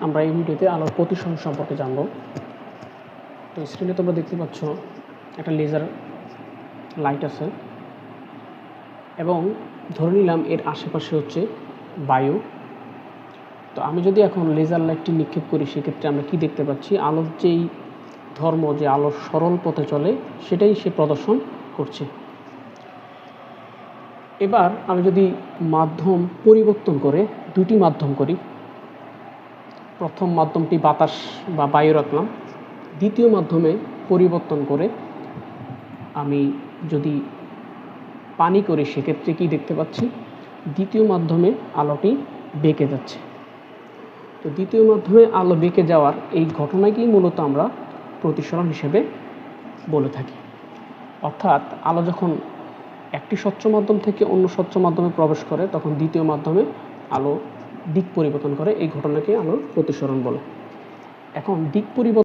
আমরা এই ভিডিওতে আলোর প্রতিসরণ সম্পর্কে জানব। তো স্ক্রিনে তোমরা দেখতে পাচ্ছ একটা লেজার লাইট আছে এবং ধরে নিলাম এর আশেপাশে হচ্ছে বায়ু। তো আমি যদি এখন লেজার লাইটটি নিক্ষেপ করি সেক্ষেত্রে আমরা কি দেখতে পাচ্ছি, আলোর যেই ধর্ম, যে আলোর সরল পথে চলে সেটাই সে প্রদর্শন করছে। এবার আমি যদি মাধ্যম পরিবর্তন করে দুটি মাধ্যম করি, প্রথম মাধ্যমটি বাতাস বা বায়ু রাখলাম, দ্বিতীয় মাধ্যমে পরিবর্তন করে আমি যদি পানি করি সেক্ষেত্রে কি দেখতে পাচ্ছি, দ্বিতীয় মাধ্যমে আলোটি বেঁকে যাচ্ছে। তো দ্বিতীয় মাধ্যমে আলো বেঁকে যাওয়ার এই ঘটনাকেই মূলত আমরা প্রতিসরণ হিসেবে বলে থাকি। অর্থাৎ আলো যখন একটি স্বচ্ছ মাধ্যম থেকে অন্য স্বচ্ছ মাধ্যমে প্রবেশ করে তখন দ্বিতীয় মাধ্যমে আলো দিক পরিবর্তন করে, এই ঘটনাকে আলোর প্রতিসরণ বলে। এখন দিক পরিবর্তন